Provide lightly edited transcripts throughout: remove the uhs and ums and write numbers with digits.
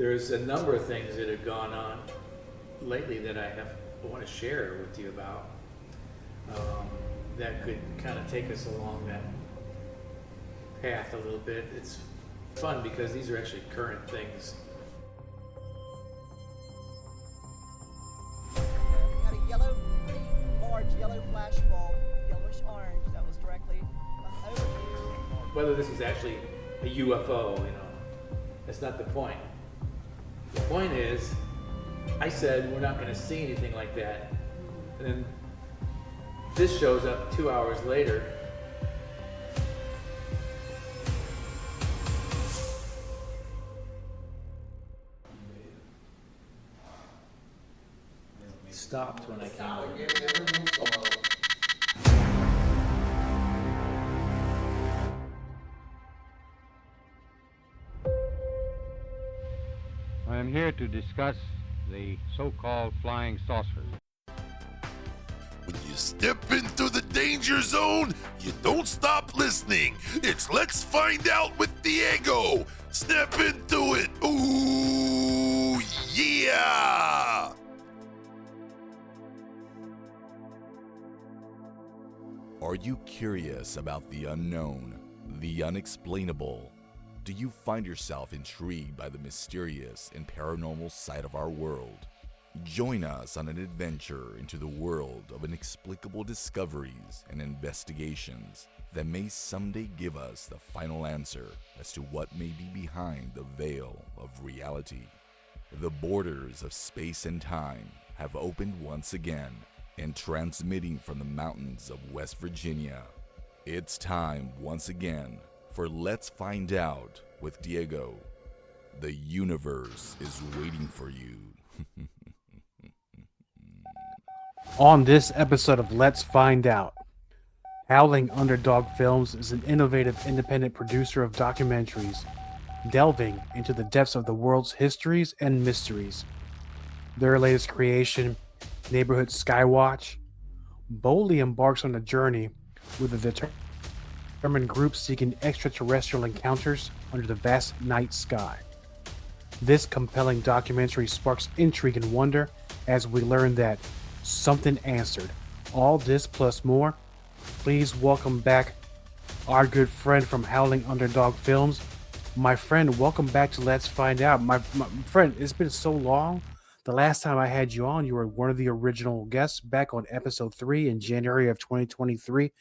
there's a number of things that have gone on lately that I want to share with you about that could kind of take us along that path a little bit. It's fun because these are actually current things. We had a yellow, pretty large yellow flash bulb, yellowish orange, that was directly over here. Whether this is actually a UFO, that's not the point. The point is, I said we're not going to see anything like that. And then this shows up 2 hours later. Stopped when I came over. I am here to discuss the so-called flying saucers. When you step into the danger zone, you don't stop listening. It's Let's Find Out with Diego. Step into it. Ooh, yeah! Are you curious about the unknown, the unexplainable? Do you find yourself intrigued by the mysterious and paranormal side of our world? Join us on an adventure into the world of inexplicable discoveries and investigations that may someday give us the final answer as to what may be behind the veil of reality. The borders of space and time have opened once again, and transmitting from the mountains of West Virginia, it's time once again for Let's Find Out with Diego. The universe is waiting for you. On this episode of Let's Find Out, Howling Underdog Films is an innovative independent producer of documentaries, delving into the depths of the world's histories and mysteries. Their latest creation, Neighborhood Skywatch, boldly embarks on a journey with a determined group seeking extraterrestrial encounters under the vast night sky. This compelling documentary sparks intrigue and wonder as we learn that something answered. All this plus more. Please welcome back our good friend from Howling Underdog Films. My friend, welcome back to Let's Find Out. My friend, it's been so long. The last time I had you on, you were one of the original guests back on episode 3 in January of 2023.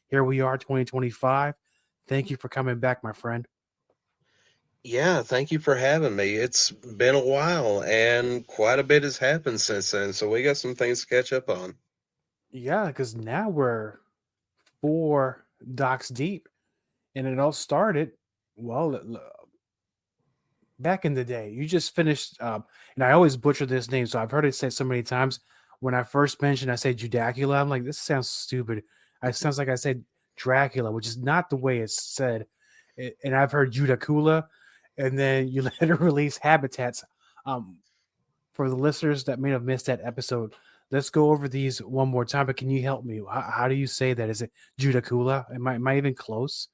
Here we are, 2025. Thank you for coming back, my friend. Yeah, thank you for having me. It's been a while, and quite a bit has happened since then, so we got some things to catch up on. Yeah, because now we're 4 docs deep, and it all started, back in the day. You just finished, and I always butcher this name, so I've heard it said so many times. When I first mentioned, I said Judacula. I'm like, this sounds stupid. It sounds like I said Dracula, which is not the way it's said. And I've heard Judacula, and then you later release Habitats. For the listeners that may have missed that episode, let's go over these one more time. But can you help me? How do you say that? Is it Judacula? Am I even close?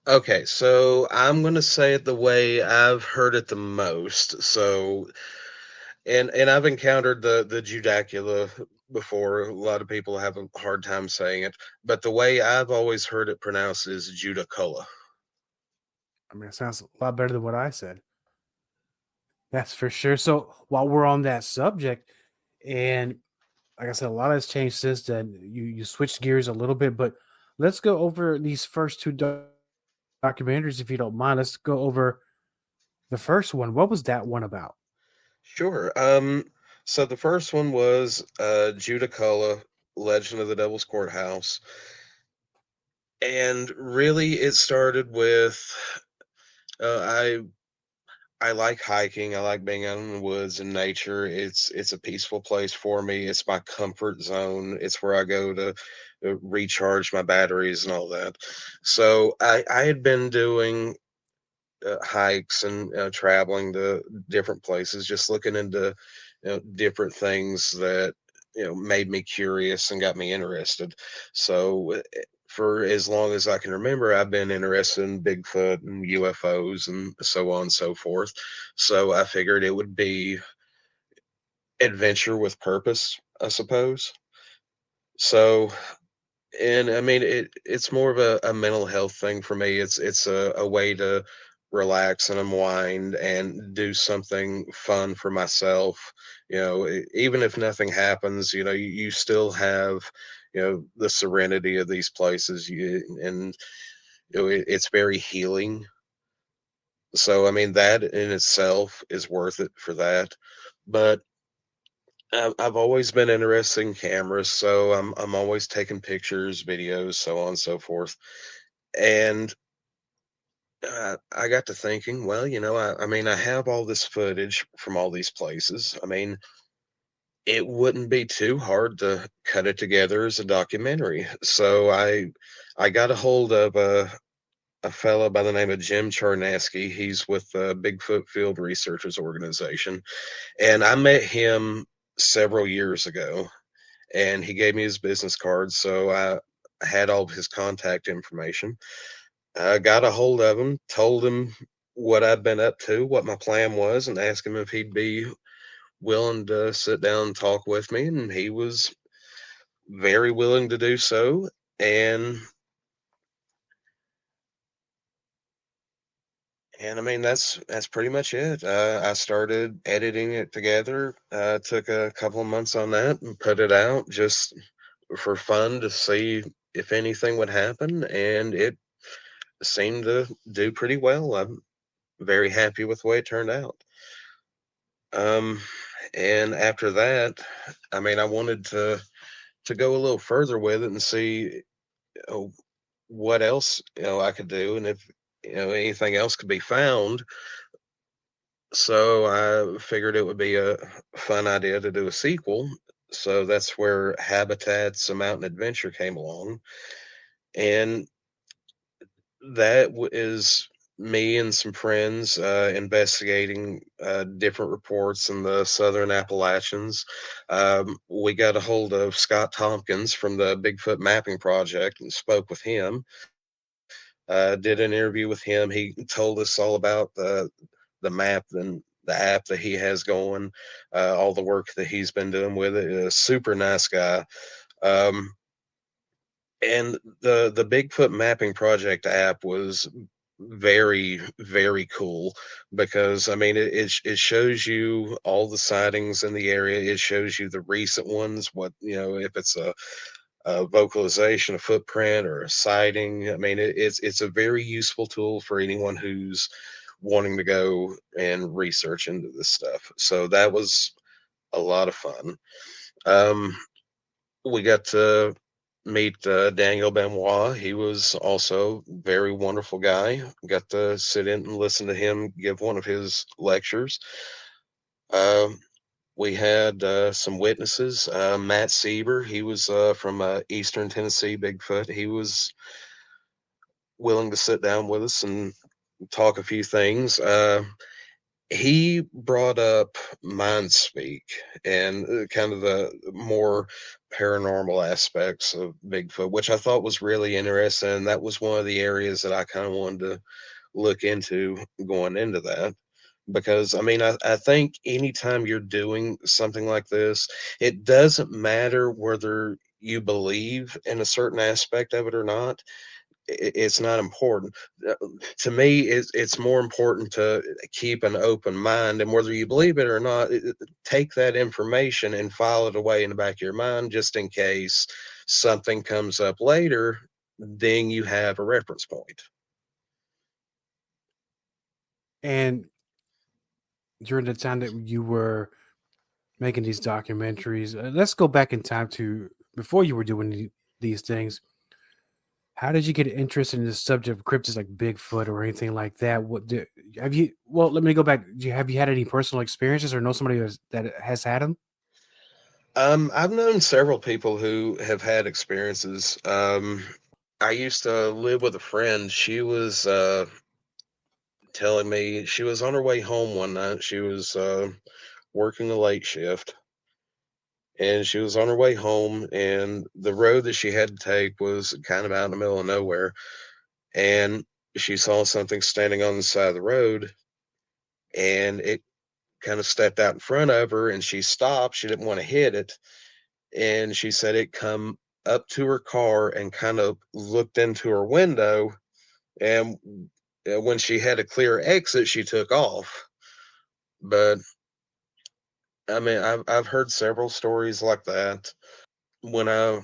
Okay, so I'm going to say it the way I've heard it the most. So, and I've encountered the Judacula before. A lot of people have a hard time saying it, but the way I've always heard it pronounced is Judacula. I mean, it sounds a lot better than what I said. That's for sure. So while we're on that subject, and like I said, a lot has changed since then. You switched gears a little bit, but let's go over these first 2 documentaries, if you don't mind. Let's go over the first one. What was that one about? Sure. So the first one was Judacula, Legend of the Devil's Courthouse. And really it started with I like hiking. I like being out in the woods and nature. It's a peaceful place for me. It's my comfort zone. It's where I go to recharge my batteries and all that. So I had been doing hikes and traveling to different places, just looking into different things that made me curious and got me interested. So for as long as I can remember, I've been interested in Bigfoot and UFOs and so on and so forth. So I figured it would be adventure with purpose, I suppose. So, and I mean, it's more of a mental health thing for me. It's a way to relax and unwind and do something fun for myself. Even if nothing happens, you still have, the serenity of these places. And it's very healing. So, I mean, that in itself is worth it for that. But I've always been interested in cameras, so I'm always taking pictures, videos, so on and so forth. And I got to thinking, well, I mean, I have all this footage from all these places. I mean, it wouldn't be too hard to cut it together as a documentary. So I got a hold of a fellow by the name of Jim Charnasky. He's with the Bigfoot Field Researchers Organization, and I met him several years ago, and he gave me his business card, so I had all of his contact information. I got a hold of him, told him what I'd been up to, what my plan was, and asked him if he'd be willing to sit down and talk with me, and he was very willing to do so. And I mean, that's pretty much it. I started editing it together. Took a couple of months on that and put it out just for fun to see if anything would happen, and it seemed to do pretty well. I'm very happy with the way it turned out. Um, and after that, I mean, I wanted to go a little further with it and see uh, what else I could do, and if anything else could be found. So I figured it would be a fun idea to do a sequel. So that's where Habitats: A Mountain Adventure came along, and is me and some friends investigating different reports in the Southern Appalachians. We got a hold of Scott Tompkins from the Bigfoot Mapping Project and spoke with him. Did an interview with him. He told us all about the map and the app that he has going, all the work that he's been doing with it. A super nice guy. Um, and the Bigfoot Mapping Project app was very, very cool because I mean it shows you all the sightings in the area. It shows you the recent ones, what if it's a vocalization, a footprint, or a sighting. I mean, it's a very useful tool for anyone who's wanting to go and research into this stuff. So that was a lot of fun. Um, we got to meet Daniel Benoit. He was also a very wonderful guy. Got to sit in and listen to him give one of his lectures. Um, we had some witnesses. Matt Sieber, he was from Eastern Tennessee Bigfoot. He was willing to sit down with us and talk a few things. He brought up mind speak and kind of the more paranormal aspects of Bigfoot, which I thought was really interesting. That was one of the areas that I kind of wanted to look into going into that. Because I mean, I think anytime you're doing something like this, it doesn't matter whether you believe in a certain aspect of it or not. It's not important. To me, it's more important to keep an open mind, and whether you believe it or not, take that information and file it away in the back of your mind just in case something comes up later. Then you have a reference point. And during the time that you were making these documentaries, let's go back in time to before you were doing these things. How did you get interested in the subject of cryptids like Bigfoot or anything like that? Have you? Well, let me go back. Have you had any personal experiences or know somebody that has had them? I've known several people who have had experiences. I used to live with a friend. She was telling me she was on her way home one night. She was working a late shift, and she was on her way home, and the road that she had to take was kind of out in the middle of nowhere, and she saw something standing on the side of the road, and it kind of stepped out in front of her, and she stopped. She didn't want to hit it, and she said it come up to her car and kind of looked into her window, and when she had a clear exit, she took off. But I mean, I've heard several stories like that. When I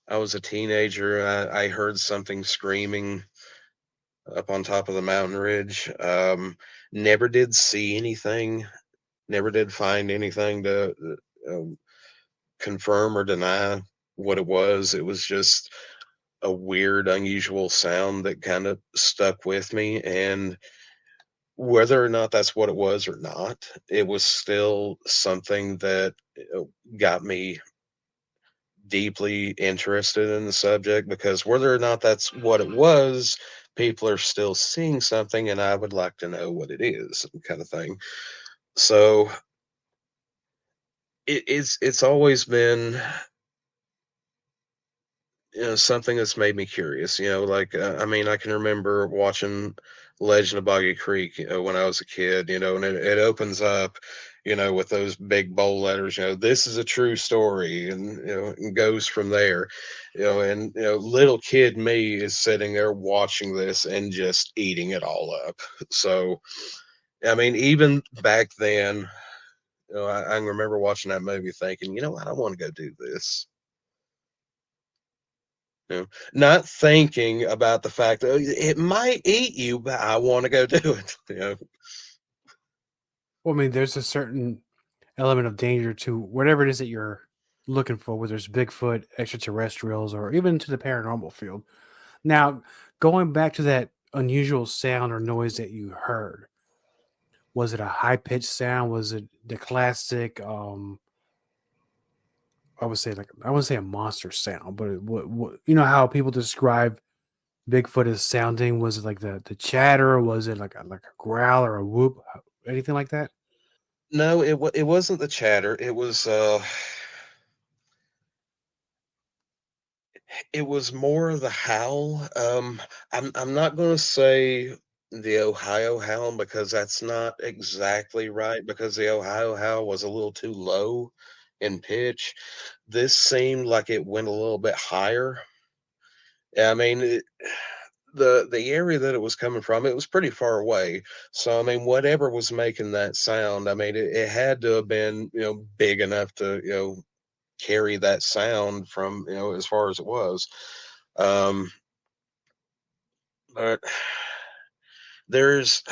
was a teenager, I heard something screaming up on top of the mountain ridge. Never did see anything. Never did find anything to um, confirm or deny what it was. It was just a weird, unusual sound that kind of stuck with me. And whether or not that's what it was or not, it was still something that got me deeply interested in the subject, because whether or not that's what it was, people are still seeing something, and I would like to know what it is, kind of thing. So it's always been, something that's made me curious. Like I mean, I can remember watching Legend of Boggy Creek, when I was a kid. And it opens up, with those big bold letters. This is a true story, and and goes from there. And little kid me is sitting there watching this and just eating it all up. So I mean, even back then, I can remember watching that movie thinking, I don't want to go do this. Not thinking about the fact that it might eat you, but I want to go do it. Well, I mean, there's a certain element of danger to whatever it is that you're looking for, whether it's Bigfoot, extraterrestrials, or even to the paranormal field. Now, going back to that unusual sound or noise that you heard, was it a high pitched sound? Was it the classic? I would say I wouldn't say a monster sound, but what you know how people describe Bigfoot as sounding? Was it like the chatter? Was it like a growl or a whoop? Anything like that? No, it wasn't the chatter. It was more of the howl. I'm not going to say the Ohio howl, because that's not exactly right, because the Ohio howl was a little too low in pitch. This seemed like it went a little bit higher. I mean, the area that it was coming from, it was pretty far away. So I mean, whatever was making that sound, I mean, it had to have been, big enough to, carry that sound from, as far as it was. Um, but there's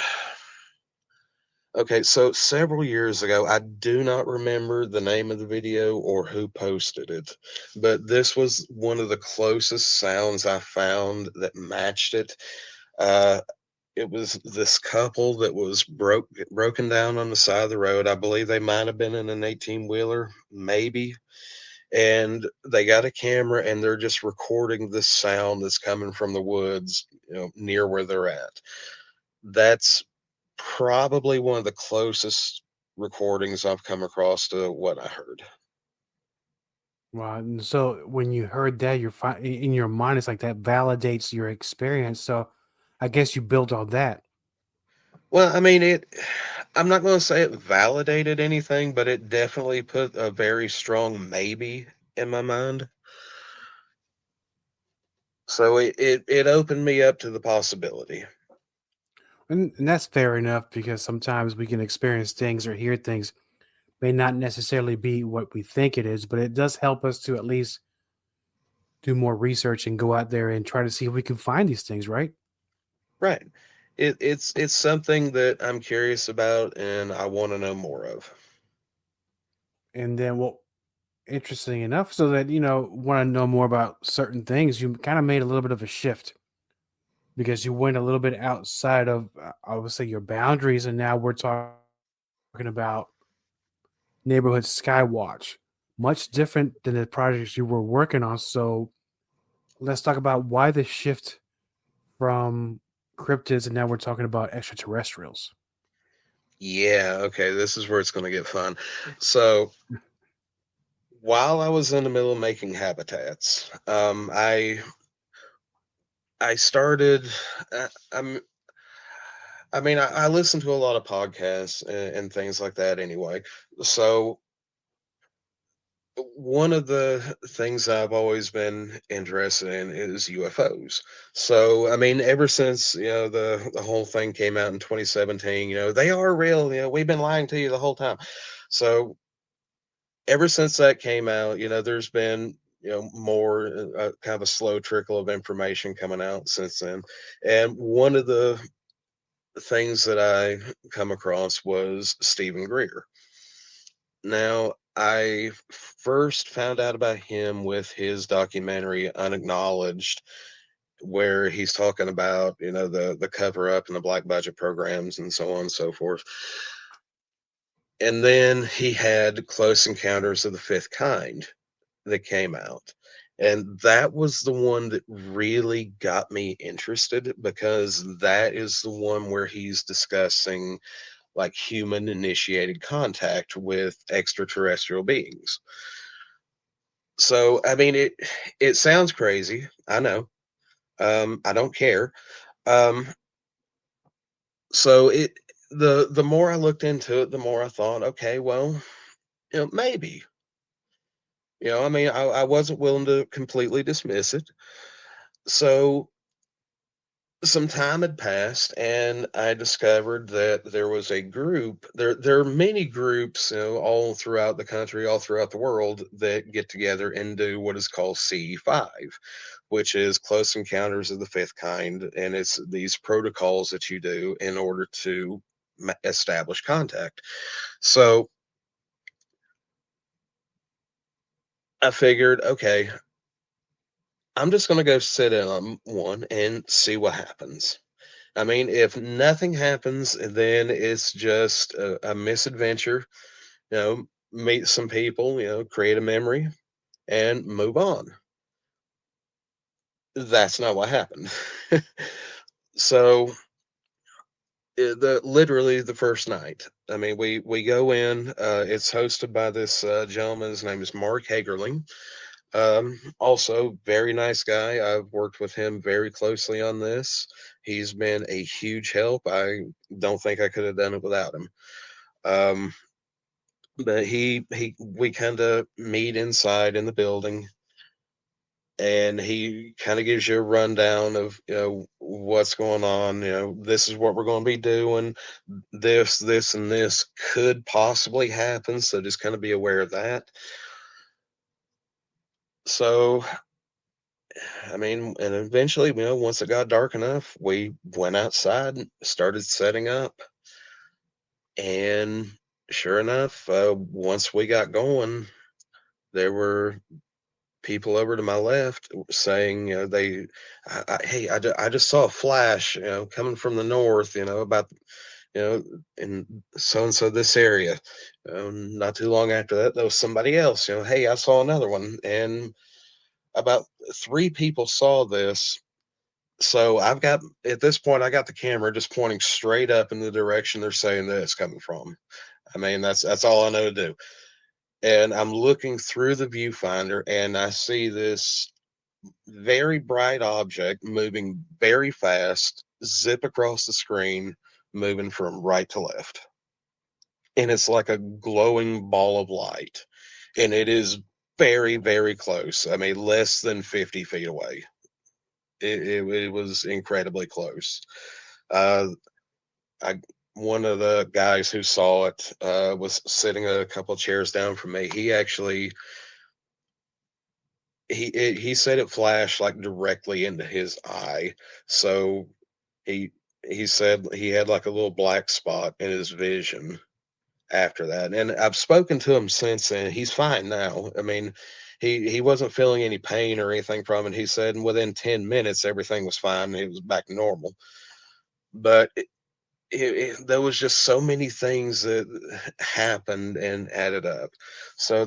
okay, so several years ago, I do not remember the name of the video or who posted it, but this was one of the closest sounds I found that matched it. Uh, it was this couple that was broken down on the side of the road. I believe they might have been in an 18-wheeler, maybe. And they got a camera, and they're just recording this sound that's coming from the woods, near where they're at. That's probably one of the closest recordings I've come across to what I heard. Well, and so when you heard that, in your mind, it's like that validates your experience. So I guess you built on that. Well, I mean, I'm not going to say it validated anything, but it definitely put a very strong maybe in my mind. So it opened me up to the possibility. And that's fair enough because sometimes we can experience things or hear things may not necessarily be what we think it is, but it does help us to at least do more research and go out there and try to see if we can find these things, right? Right. It's something that I'm curious about and I want to know more of. And then, well, interesting enough, so that want to know more about certain things, you kind of made a little bit of a shift because you went a little bit outside of, I would say, your boundaries, and now we're talking about neighborhood Skywatch, much different than the projects you were working on. So let's talk about why the shift from cryptids, and now we're talking about extraterrestrials. Yeah, okay, this is where it's going to get fun. So while I was in the middle of making habitats, I started. I'm. I mean, I listen to a lot of podcasts and things like that anyway. So one of the things I've always been interested in is UFOs. So, I mean, ever since, the whole thing came out in 2017, they are real, we've been lying to you the whole time. So, ever since that came out, there's been, more kind of a slow trickle of information coming out since then. And one of the things that I come across was Stephen Greer. Now, I first found out about him with his documentary Unacknowledged, where he's talking about, the cover up and the black budget programs and so on and so forth. And then he had Close Encounters of the Fifth Kind that came out. And that was the one that really got me interested, because that is the one where he's discussing like human initiated contact with extraterrestrial beings. So, I mean, it sounds crazy. I know. I don't care. Um, so the more I looked into it, the more I thought, okay, well, maybe. I mean, I wasn't willing to completely dismiss it. So some time had passed, and I discovered that there was a group. There are many groups, all throughout the country, all throughout the world, that get together and do what is called CE5, which is Close Encounters of the Fifth Kind, and it's these protocols that you do in order to establish contact. So I figured, okay, I'm just going to go sit in on one and see what happens. I mean, if nothing happens, then it's just a misadventure, meet some people, create a memory and move on. That's not what happened. So literally the first night, I mean, we go in, it's hosted by this gentleman. His name is Mark Hagerling. Also very nice guy. I've worked with him very closely on this. He's been a huge help. I don't think I could have done it without him. But we kind of meet inside in the building, and he kind of gives you a rundown of, what's going on. This is what we're going to be doing. This and this could possibly happen, so just kind of be aware of that. So, I mean, and eventually, once it got dark enough, we went outside and started setting up. And sure enough, once we got going, there were people over to my left saying, hey, I just saw a flash, coming from the north, about, in so and so this area. Not too long after that, there was somebody else, hey, I saw another one. And about three people saw this. So at this point, I got the camera just pointing straight up in the direction they're saying that it's coming from. I mean, that's all I know to do. And I'm looking through the viewfinder, and I see this very bright object moving very fast, zip across the screen, moving from right to left. And it's like a glowing ball of light. And it is very, very close. I mean, less than 50 feet away. It was incredibly close. Uh, I One of the guys who saw it was sitting a couple chairs down from me. He actually he said it flashed like directly into his eye. So he he said he had like a little black spot in his vision after that. And I've spoken to him since then. He's fine now. I mean, he wasn't feeling any pain or anything from it. He said within 10 minutes everything was fine. He was back to normal. But there was just so many things that happened and added up. So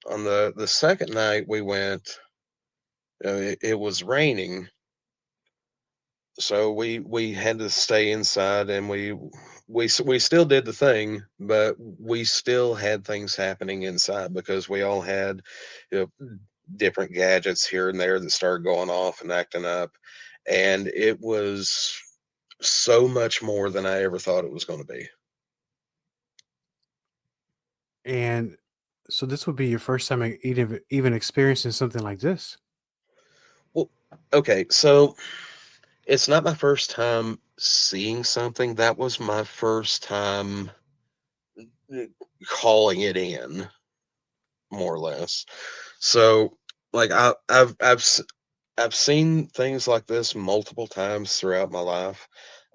on the second night we went, it was raining. So we had to stay inside, and we still did the thing, but we still had things happening inside because we all had, you know, different gadgets here and there that started going off and acting up, and it was so much more than I ever thought it was going to be. And so this would be your first time even experiencing something like this. Well, okay, so it's not my first time seeing something. That was my first time calling it in, more or less. So, like I've seen things like this multiple times throughout my life.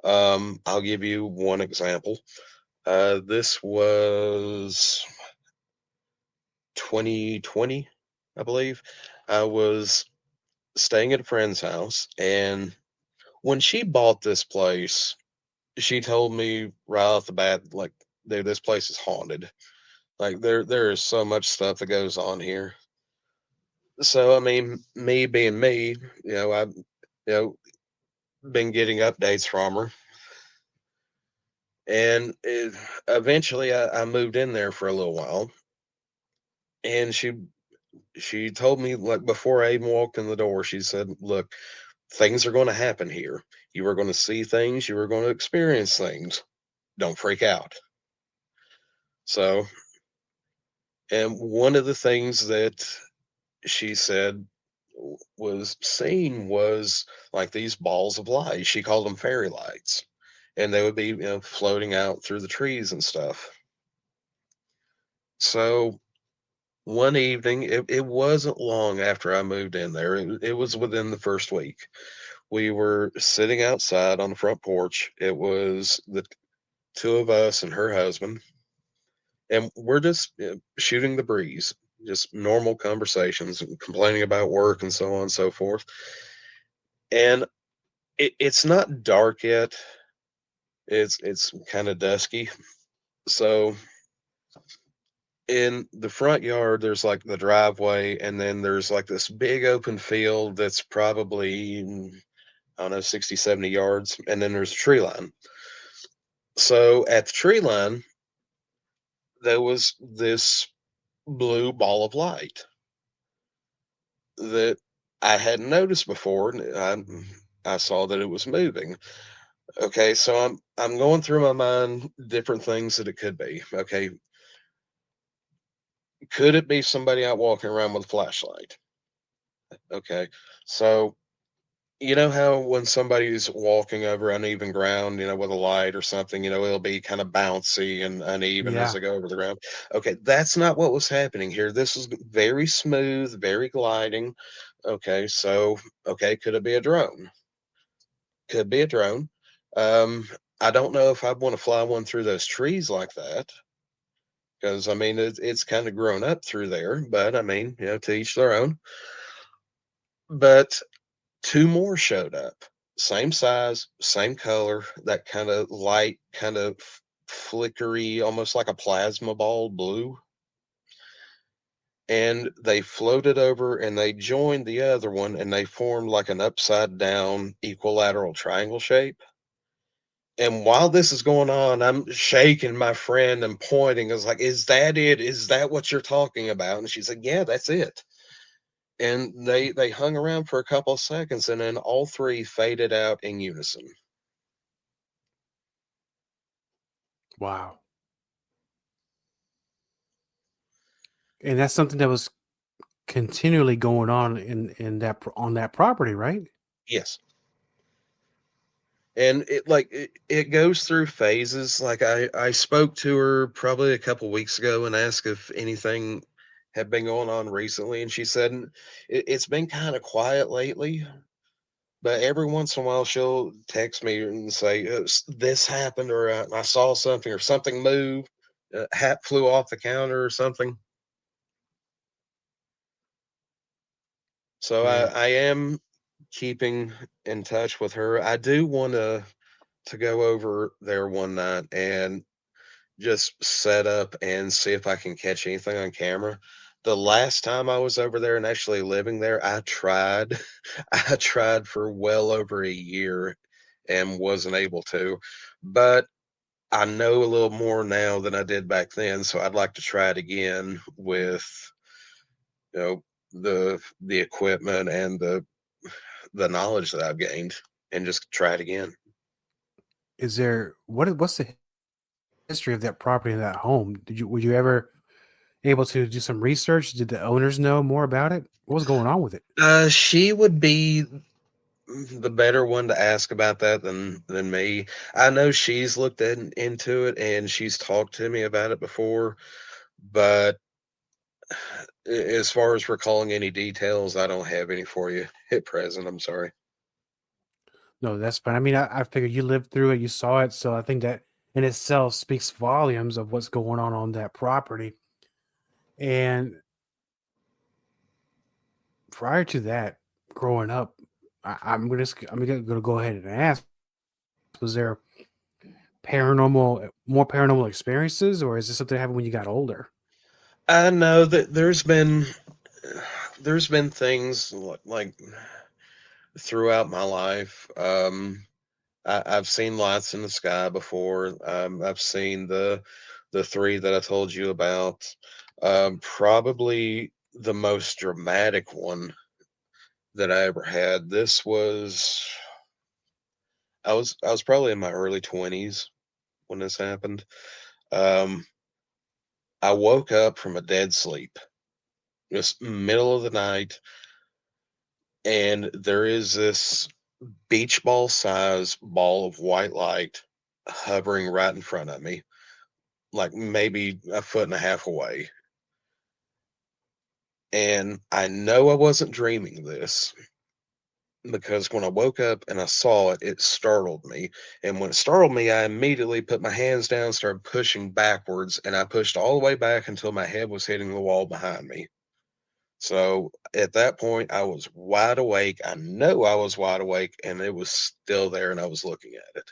I'll give you one example. This was 2020, I believe. I was staying at a friend's house, and when she bought this place, she told me right off the bat, like, dude, this place is haunted. Like there is so much stuff that goes on here. So I mean, me being me, I've been getting updates from her, and eventually I moved in there for a little while, and she told me, like, before I even walked in the door, she said, "Look, things are going to happen here. You are going to see things. You are going to experience things. Don't freak out." So, and one of the things that she said was seen was like these balls of light. She called them fairy lights, and they would be, floating out through the trees and stuff. So one evening, it wasn't long after I moved in there. It was within the first week. We were sitting outside on the front porch. It was the two of us and her husband, and we're just, shooting the breeze, just normal conversations, and complaining about work and so on and so forth. And it's not dark yet. It's kind of dusky. So in the front yard, there's like the driveway, and then there's like this big open field that's probably, I don't know, 60, 70 yards, and then there's a tree line. So at the tree line, there was this blue ball of light that I hadn't noticed before. And I saw that it was moving. Okay, so I'm going through my mind different things that it could be. Okay, could it be somebody out walking around with a flashlight? Okay, so you know how when somebody's walking over uneven ground, with a light or something, it'll be kind of bouncy and uneven as Yeah. they go over the ground. Okay, that's not what was happening here. This is very smooth, very gliding. Okay, so okay, could it be a drone? Could be a drone. Um, I don't know if I'd want to fly one through those trees like that, because I mean it's kind of grown up through there. But I mean, to each their own. But two more showed up. Same size, same color, that kind of light, kind of flickery, almost like a plasma ball blue. And they floated over and they joined the other one, and they formed like an upside down equilateral triangle shape. And while this is going on, I'm shaking my friend and pointing. I was like, "Is that it? Is that what you're talking about?" And she said, "Yeah, that's it." And they hung around for a couple of seconds, and then all three faded out in unison. Wow. And that's something that was continually going on in on that property, right? Yes. And it goes through phases. Like I spoke to her probably a couple weeks ago and asked if anything had been going on recently, and she said it's been kind of quiet lately, but every once in a while she'll text me and say, this happened, or I saw something, or something moved, hat flew off the counter or something. So Man. I am keeping in touch with her. I do want to go over there one night and just set up and see if I can catch anything on camera. The last time I was over there and actually living there, I tried. I tried for well over a year, and wasn't able to. But I know a little more now than I did back then, so I'd like to try it again with, you know, the equipment and the knowledge that I've gained, and just try it again. Is there what's the history of that property and that home? Were you ever able to do some research? Did the owners know more about it? What was going on with it? She would be the better one to ask about that than me. I know she's looked into it and she's talked to me about it before, but as far as recalling any details, I don't have any for you at present. I'm sorry. No, that's fine. I mean, I figured you lived through it, you saw it, so I think that in itself speaks volumes of what's going on that property. And prior to that, growing up, I'm gonna go ahead and ask: was there more paranormal experiences, or is this something that happened when you got older? I know that there's been things like throughout my life. I've seen lights in the sky before. I've seen the three that I told you about. Probably the most dramatic one that I ever had. I was probably in my early 20s when this happened. Um, I woke up from a dead sleep, just middle of the night, and there is this beach ball size ball of white light hovering right in front of me, like maybe a foot and a half away. And I know I wasn't dreaming this because when I woke up and I saw it, it startled me. And when it startled me, I immediately put my hands down, started pushing backwards, and I pushed all the way back until my head was hitting the wall behind me. So at that point, I was wide awake. I know I was wide awake, and it was still there, and I was looking at it.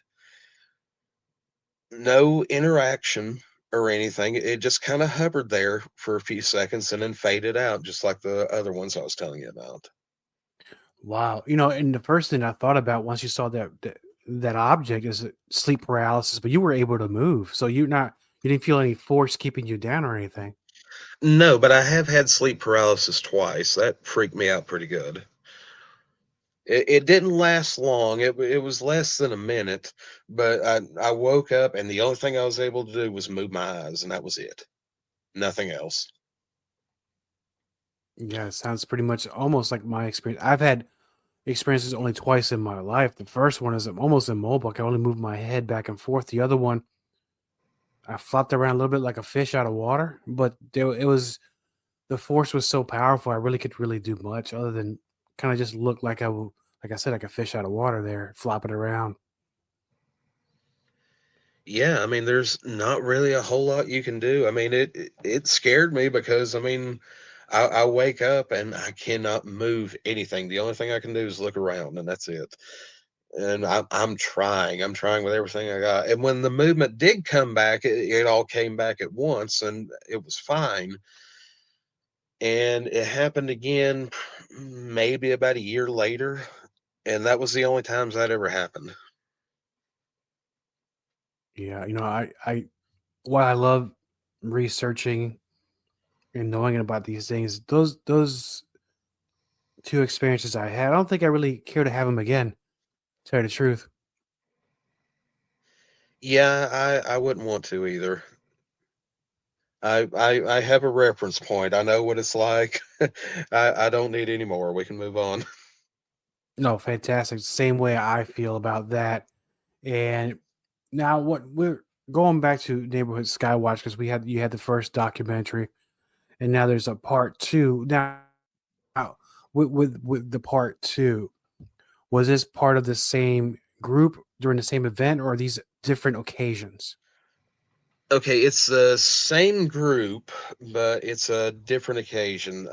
No interaction or anything. It just kind of hovered there for a few seconds and then faded out, just like the other ones I was telling you about. Wow, and the first thing I thought about once you saw that object is sleep paralysis, but you were able to move, so you didn't feel any force keeping you down or anything. No, but I have had sleep paralysis twice. That freaked me out pretty good. It didn't last long. It was less than a minute, but I woke up and the only thing I was able to do was move my eyes, and that was it. Nothing else. Yeah, it sounds pretty much almost like my experience. I've had experiences only twice in my life. The first one is I'm almost immobile. I can only move my head back and forth. The other one, I flopped around a little bit like a fish out of water, but it was the force was so powerful. I really could really do much other than kind of just look like like I said, like a fish out of water there, flopping around. Yeah, I mean, there's not really a whole lot you can do. I mean, it scared me because I mean, I wake up and I cannot move anything. The only thing I can do is look around, and that's it. And I'm trying. I'm trying with everything I got. And when the movement did come back, it all came back at once, and it was fine. And it happened again, maybe about a year later, and that was the only times that ever happened. Yeah, I what I love researching and knowing about these things, those two experiences I had, I don't think I really care to have them again, to tell you the truth. Yeah, I wouldn't want to either. I have a reference point. I know what it's like. I don't need any more. We can move on. No, fantastic. Same way I feel about that. And now what we're going back to Neighborhood Skywatch because you had the first documentary, and now there's a part two. Now, with the part two, was this part of the same group during the same event, or are these different occasions? Okay, it's the same group, but it's a different occasion.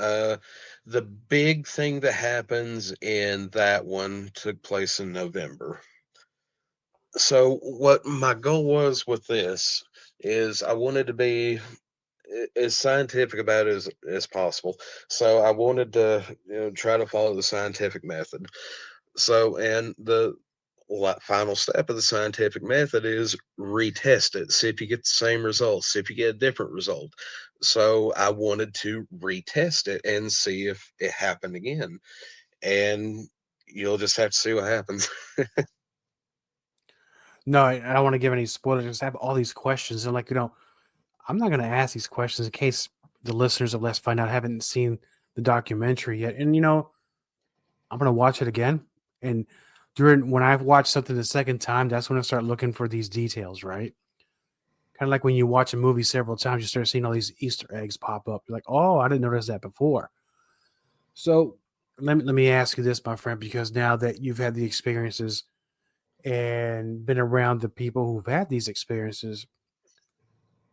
The big thing that happens in that one took place in November. So what my goal was with this is I wanted to be as scientific about it as possible. So I wanted to try to follow the scientific method. So and the final step of the scientific method is retest it, see if you get the same results, see if you get a different result. So I wanted to retest it and see if it happened again. And you'll just have to see what happens. No, I don't want to give any spoilers. I just have all these questions, and I'm not going to ask these questions in case the listeners of Let's Find Out haven't seen the documentary yet. And I'm going to watch it again. And when I've watched something the second time, that's when I start looking for these details, right? Kind of like when you watch a movie several times, you start seeing all these Easter eggs pop up. You're like, oh, I didn't notice that before. So let me ask you this, my friend, because now that you've had the experiences and been around the people who've had these experiences,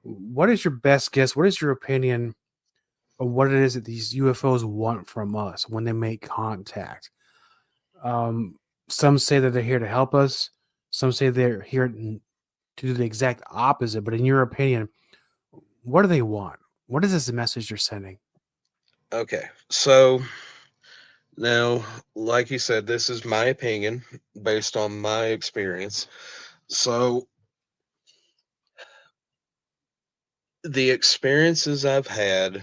what is your best guess? What is your opinion of what it is that these UFOs want from us when they make contact? Some say that they're here to help us. Some say they're here to do the exact opposite. But in your opinion, what do they want? What is this message they're sending? Okay, so now, like you said, this is my opinion based on my experience. So the experiences I've had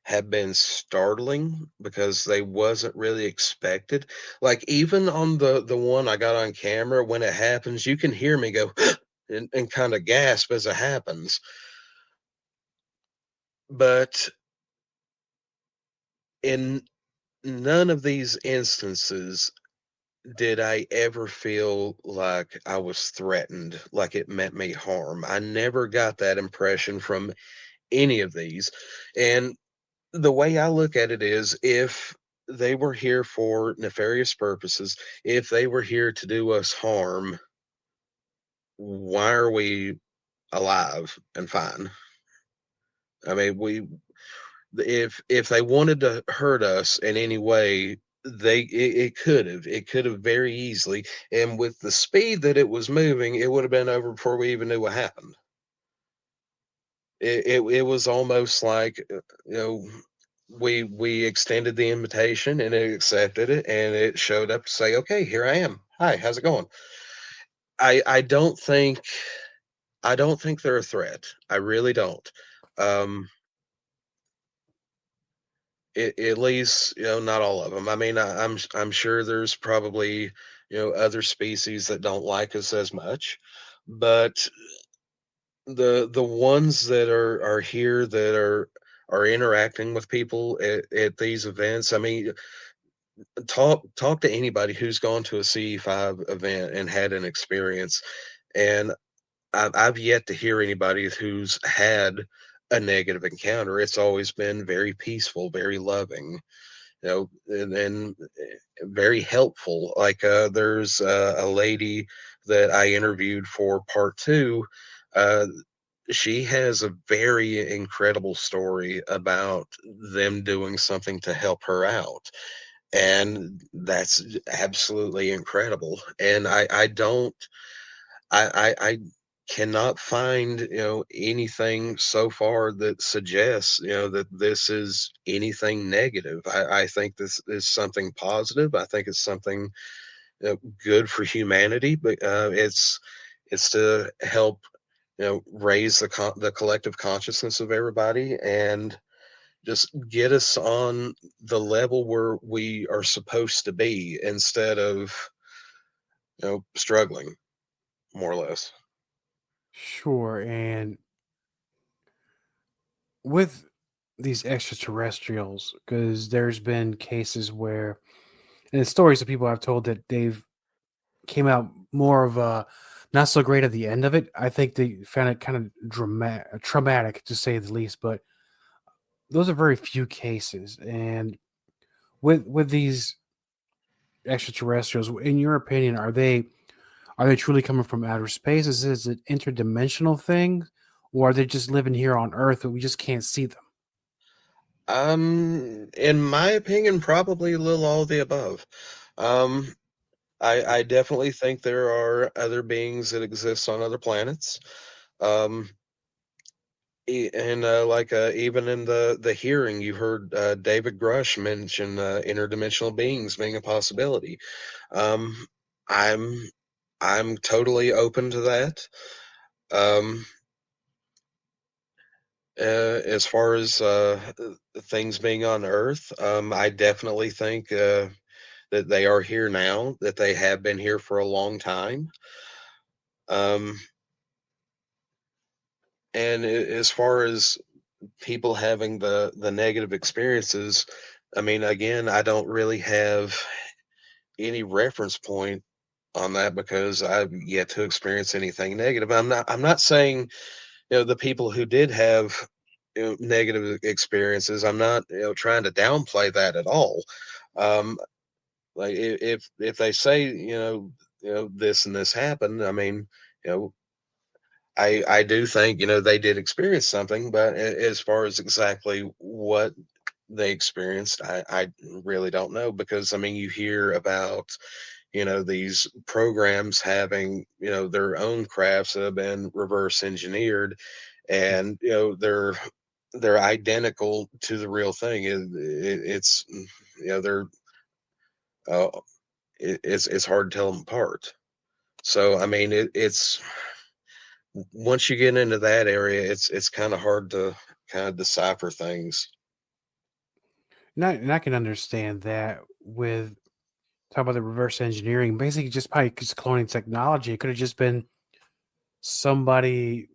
have been startling because they wasn't really expected. Like even on the one I got on camera, when it happens, you can hear me go and kind of gasp as it happens. But in none of these instances did I ever feel like I was threatened, like it meant me harm. I never got that impression from any of these. And the way I look at it is, if they were here for nefarious purposes, if they were here to do us harm, why are we alive and fine? I mean, if they wanted to hurt us in any way, it could have very easily, and with the speed that it was moving, it would have been over before we even knew what happened. It was almost like, we extended the invitation and it accepted it, and it showed up to say, okay, here I am, hi, how's it going. I don't think they're a threat. I really don't. um at least, not all of them. I mean, I'm sure there's probably, other species that don't like us as much, but the ones that are here, that are interacting with people at these events. I mean, talk to anybody who's gone to a CE5 event and had an experience, and I've yet to hear anybody who's had a negative encounter. It's always been very peaceful, very loving, and very helpful. Like, there's a lady that I interviewed for part two. Uh, she has a very incredible story about them doing something to help her out. And that's absolutely incredible. And I don't, I cannot find, anything so far that suggests, that this is anything negative. I think this is something positive. I think it's something, good for humanity, but it's to help, raise the collective consciousness of everybody, and just get us on the level where we are supposed to be, instead of, struggling, more or less. Sure. And with these extraterrestrials, because there's been cases where, and the stories that people have told, that they've came out more of a not so great at the end of it. I think they found it kind of traumatic, to say the least. But those are very few cases. And with these extraterrestrials, in your opinion, are they truly coming from outer space? Is this an interdimensional thing, or are they just living here on Earth but we just can't see them? In my opinion, probably a little all of the above. Um, I definitely think there are other beings that exist on other planets. Um, and like, even in the hearing, you heard David Grush mention interdimensional beings being a possibility. Um, I'm I'm totally open to that. Um, as far as things being on Earth, I definitely think that they are here now, that they have been here for a long time. Um, and as far as people having the negative experiences, I mean, again, I don't really have any reference point on that because I've yet to experience anything negative. I'm not saying, the people who did have, negative experiences, I'm not, trying to downplay that at all. Um, like if they say, this and this happened, I mean, you know, I do think, they did experience something, but as far as exactly what they experienced, I really don't know because I mean, you hear about, these programs having, their own crafts that have been reverse engineered, and they're identical to the real thing. It's they're uh, it's hard to tell them apart. So I mean, it's once you get into that area, it's kind of hard to kind of decipher things. And I can understand that with talk about the reverse engineering, basically just by just cloning technology. It could have just been somebody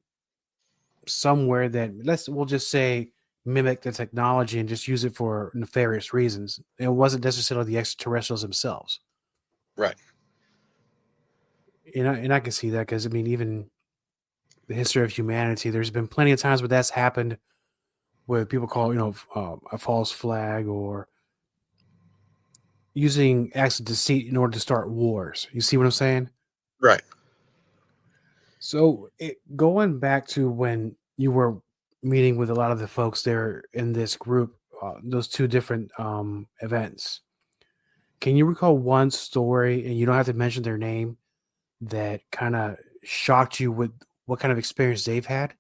somewhere that we'll just say mimic the technology and just use it for nefarious reasons. It wasn't necessarily the extraterrestrials themselves. Right. And I can see that because I mean, even the history of humanity, there's been plenty of times where that's happened, where people call a false flag or using acts of deceit in order to start wars. You see what I'm saying? Right. So going back to when you were meeting with a lot of the folks there in this group, those two different events, can you recall one story, and you don't have to mention their name, that kind of shocked you with what kind of experience they've had?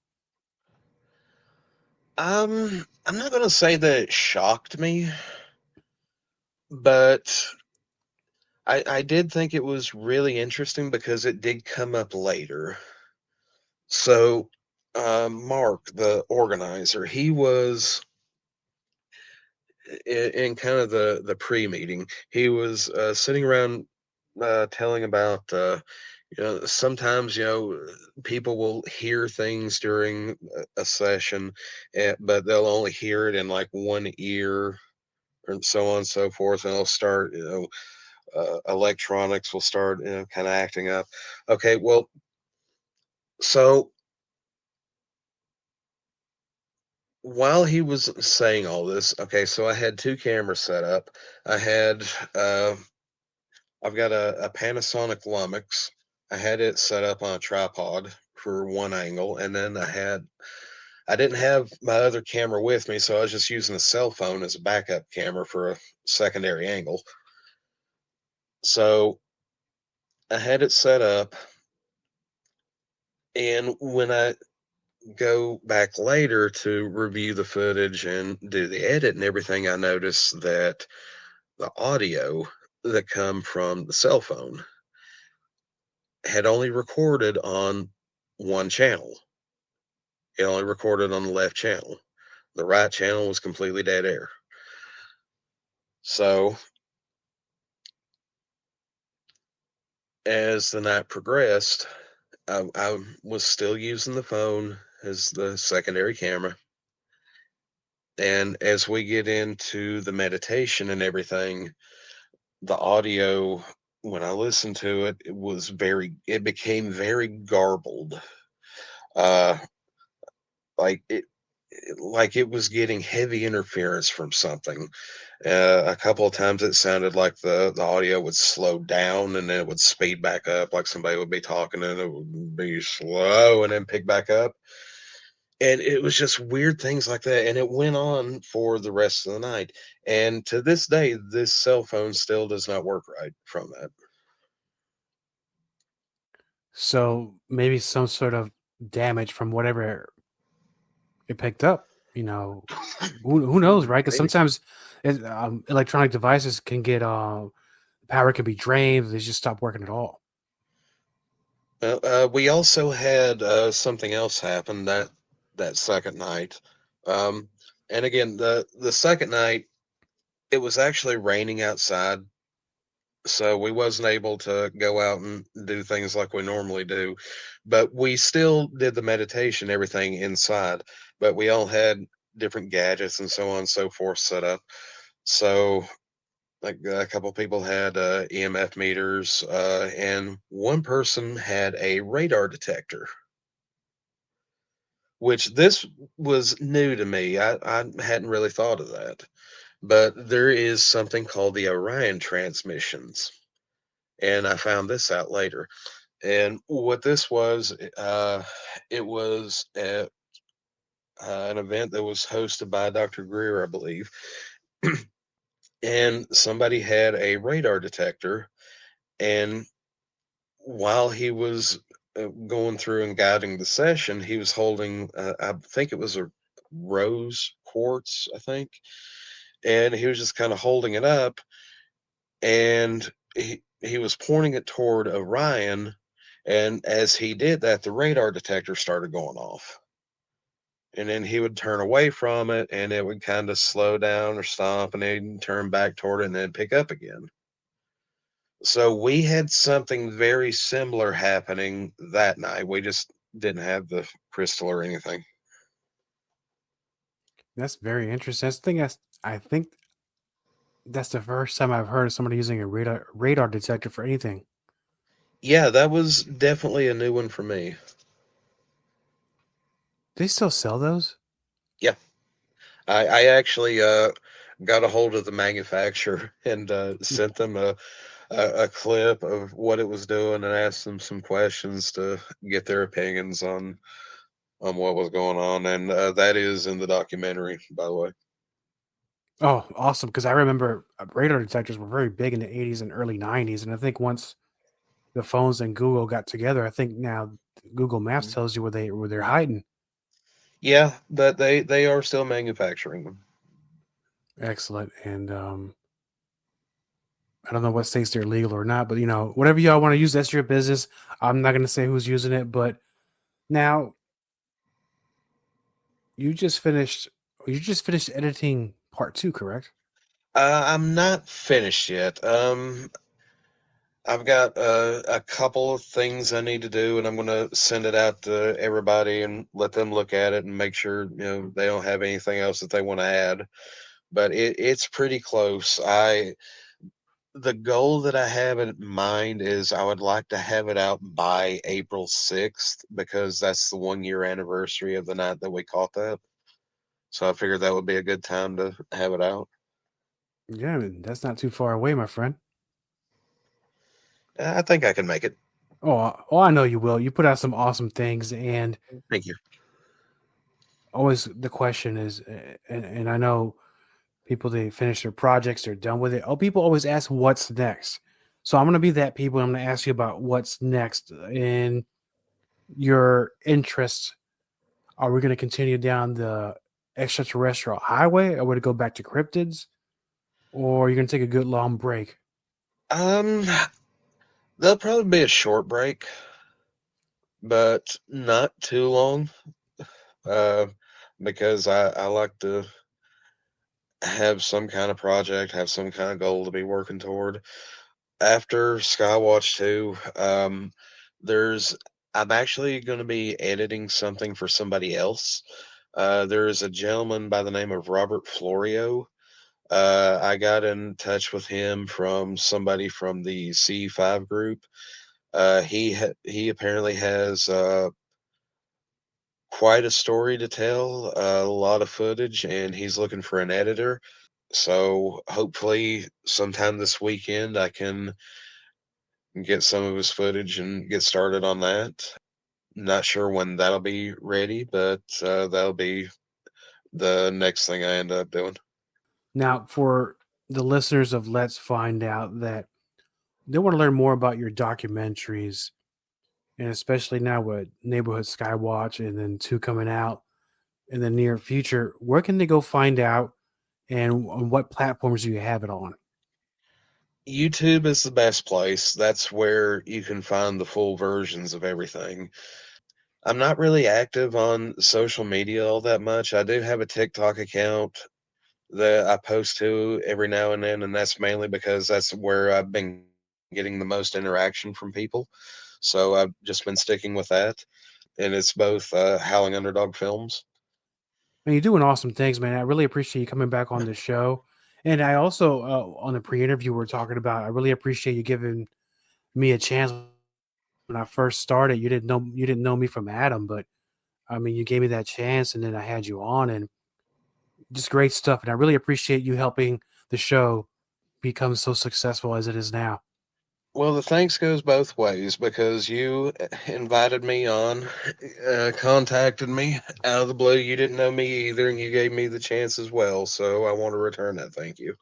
I'm not gonna say that it shocked me, but I did think it was really interesting because it did come up later. So, Mark, the organizer, he was in kind of the pre-meeting. He was sitting around telling about sometimes people will hear things during a session, but they'll only hear it in like one ear and so on and so forth, and they'll start electronics will start kind of acting up. Okay, well, so while he was saying all this, okay, so I had two cameras set up. I had uh I've got a Panasonic Lumix. I had it set up on a tripod for one angle, and then I didn't have my other camera with me, so I was just using a cell phone as a backup camera for a secondary angle. So I had it set up, and when I go back later to review the footage and do the edit and everything, I noticed that the audio that come from the cell phone had only recorded on one channel. It only recorded on the left channel. The right channel was completely dead air. So as the night progressed, I was still using the phone as the secondary camera. And as we get into the meditation and everything, the audio, when I listened to it, it became very garbled. Uh, like it was getting heavy interference from something. A couple of times it sounded like the audio would slow down and then it would speed back up, like somebody would be talking and it would be slow and then pick back up. And it was just weird things like that. And it went on for the rest of the night. And to this day, this cell phone still does not work right from that. So maybe some sort of damage from whatever it picked up. Who knows, right? Because Maybe. sometimes electronic devices can get power can be drained, they just stop working at all. We also had something else happen that second night. Um, and again, the second night, it was actually raining outside, so we wasn't able to go out and do things like we normally do. But we still did the meditation, everything inside. But we all had different gadgets and so on and so forth set up. So like a couple people had EMF meters, and one person had a radar detector, which this was new to me. I hadn't really thought of that. But there is something called the Orion transmissions, and I found this out later. And what this was, it was an event that was hosted by Dr. Greer, I believe. And somebody had a radar detector, and while he was going through and guiding the session, he was holding, I think it was a rose quartz, I think, and he was just kind of holding it up, and he was pointing it toward Orion, and as he did that, the radar detector started going off. And then he would turn away from it, and it would kind of slow down or stop, and then he'd turn back toward it and then pick up again. So we had something very similar happening that night. We just didn't have the crystal or anything. That's very interesting. I think that's the first time I've heard of somebody using a radar detector for anything. Yeah, that was definitely a new one for me. They still sell those? Yeah. I actually got a hold of the manufacturer and sent them a clip of what it was doing and asked them some questions to get their opinions on what was going on. And that is in the documentary, by the way. Oh, awesome! Because I remember radar detectors were very big in the 80s and early 90s, and I think once the phones and Google got together, I think now Google Maps tells you where they're hiding. Yeah, but they are still manufacturing them. Excellent. And I don't know what states they're legal or not, but whatever y'all want to use, that's your business. I'm not going to say who's using it, but now you just finished editing part 2, correct? I'm not finished yet. I've got a couple of things I need to do, and I'm going to send it out to everybody and let them look at it and make sure they don't have anything else that they want to add. But it's pretty close. The goal that I have in mind is I would like to have it out by April 6th, because that's the 1 year anniversary of the night that we caught that. So I figured that would be a good time to have it out. Yeah, I mean, that's not too far away, my friend. I think I can make it. Oh, I know you will. You put out some awesome things, and Thank you. always the question is, and I know people, they finish their projects, they're done with it. Oh, people always ask what's next. So I'm going to be that people. I'm going to ask you about what's next in your interests. Are we going to continue down the extraterrestrial highway? Or are we going to go back to cryptids? Or are you going to take a good long break? There'll probably be a short break, but not too long, because I like to have some kind of project, have some kind of goal to be working toward. After Skywatch 2, I'm actually going to be editing something for somebody else. There's a gentleman by the name of Robert Florio. I got in touch with him from somebody from the C5 group. He apparently has quite a story to tell, a lot of footage, and he's looking for an editor. So hopefully sometime this weekend I can get some of his footage and get started on that. Not sure when that'll be ready, but that'll be the next thing I end up doing. Now, for the listeners of Let's Find Out that they want to learn more about your documentaries, and especially now with Neighborhood Skywatch and then 2 coming out in the near future, where can they go find out, and on what platforms do you have it on? YouTube is the best place. That's where you can find the full versions of everything. I'm not really active on social media all that much. I do have a TikTok account that I post to every now and then, and that's mainly because that's where I've been getting the most interaction from people. So I've just been sticking with that, and it's both Howling Underdog Films. Man, you're doing awesome things, man. I really appreciate you coming back on the show. And I also, on the pre-interview we were talking about, I really appreciate you giving me a chance when I first started. You didn't know me from Adam, but I mean, you gave me that chance, and then I had you on, and just great stuff. And I really appreciate you helping the show become so successful as it is now. Well, the thanks goes both ways because you invited me on, contacted me out of the blue. You didn't know me either, and you gave me the chance as well. So I want to return that thank you.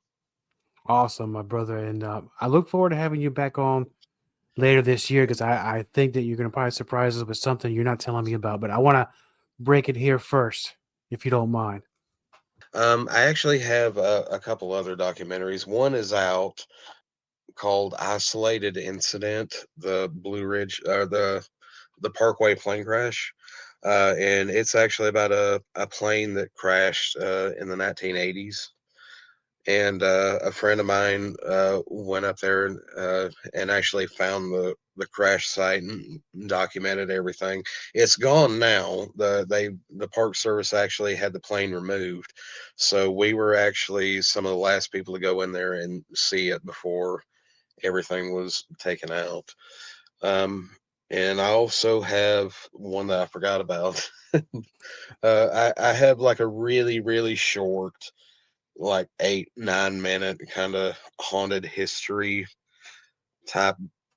Awesome, my brother. And I look forward to having you back on later this year because I think that you're going to probably surprise us with something you're not telling me about. But I want to break it here first, if you don't mind. I actually have a couple other documentaries. One is out called Isolated Incident, the Blue Ridge, or the Parkway plane crash. And it's actually about a plane that crashed in the 1980s. And a friend of mine went up there and actually found the crash site and documented everything. It's gone now. The Park Service actually had the plane removed, so we were actually some of the last people to go in there and see it before everything was taken out. And I also have one that I forgot about. I have like a really, really short, like 8-9 minute kind of haunted history type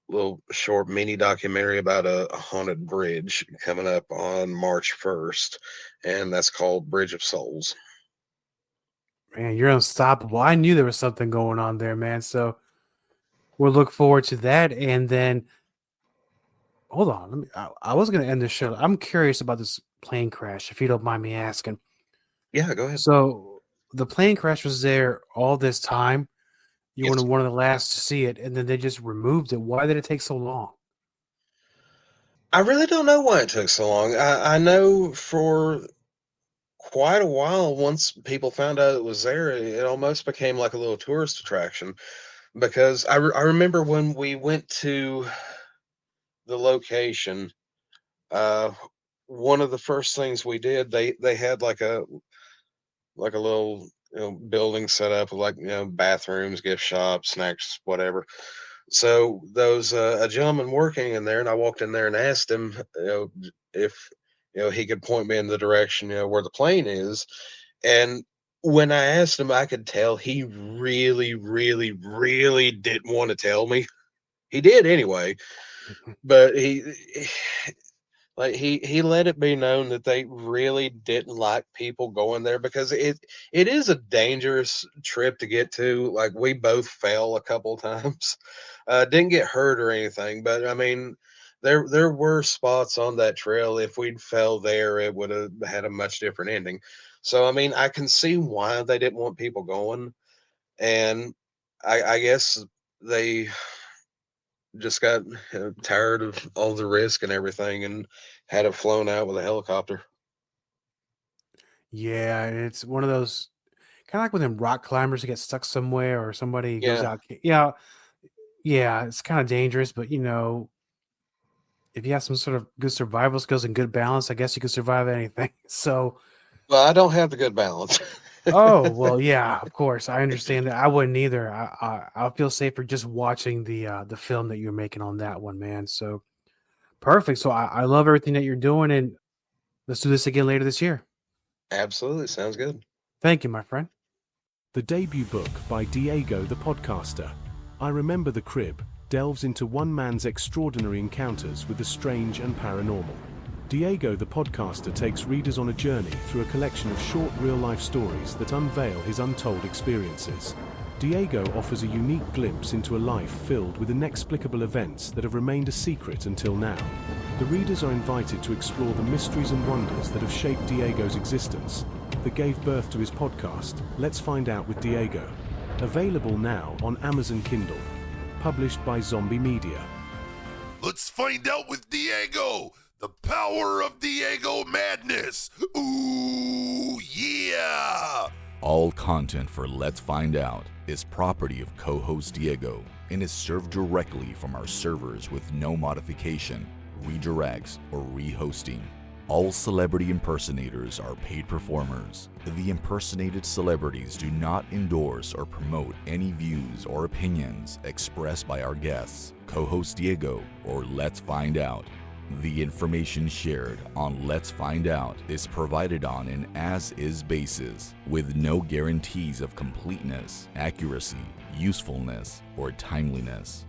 little short mini documentary about a haunted bridge coming up on March 1st, and that's called Bridge of Souls. Man, you're unstoppable. I knew there was something going on there, man. So we'll look forward to that. And then, hold on. I was going to end the show. I'm curious about this plane crash, if you don't mind me asking. Yeah, go ahead. So the plane crash was there all this time. You Yes. were one of the last to see it, and then they just removed it. Why did it take so long? I really don't know why it took so long. I know for quite a while, once people found out it was there, it almost became like a little tourist attraction. Because I remember when we went to the location, one of the first things we did, they had like a little building set up with like bathrooms, gift shop, snacks, whatever. So those a gentleman working in there, and I walked in there and asked him if he could point me in the direction where the plane is. And when I asked him, I could tell he really, really, really didn't want to tell me. He did anyway, but he let it be known that they really didn't like people going there because it is a dangerous trip to get to. Like, we both fell a couple times, didn't get hurt or anything, but I mean, there were spots on that trail. If we'd fell there, it would have had a much different ending. So I mean, I can see why they didn't want people going, and I guess they just got tired of all the risk and everything and had it flown out with a helicopter. Yeah, it's one of those kind of like when them rock climbers get stuck somewhere or somebody goes Yeah. out. Yeah, it's kind of dangerous, but if you have some sort of good survival skills and good balance, I guess you can survive anything. So, Well, I don't have the good balance. oh well, yeah, of course, I understand that. I wouldn't either. I'll feel safer just watching the film that you're making on that one, man. So perfect. So I love everything that you're doing, and let's do this again later this year. Absolutely. Sounds good. Thank you, my friend. The debut book by Diego the Podcaster, I Remember the Crib, delves into one man's extraordinary encounters with the strange and paranormal. Diego the Podcaster takes readers on a journey through a collection of short real-life stories that unveil his untold experiences. Diego offers a unique glimpse into a life filled with inexplicable events that have remained a secret until now. The readers are invited to explore the mysteries and wonders that have shaped Diego's existence, that gave birth to his podcast, Let's Find Out with Diego. Available now on Amazon Kindle. published by Zombie Media. Let's find out with Diego! The power of Diego madness! Ooh, yeah! All content for Let's Find Out is property of co-host Diego and is served directly from our servers with no modification, redirects, or rehosting. All celebrity impersonators are paid performers. The impersonated celebrities do not endorse or promote any views or opinions expressed by our guests, co-host Diego, or Let's Find Out. The information shared on Let's Find Out is provided on an as-is basis, with no guarantees of completeness, accuracy, usefulness, or timeliness.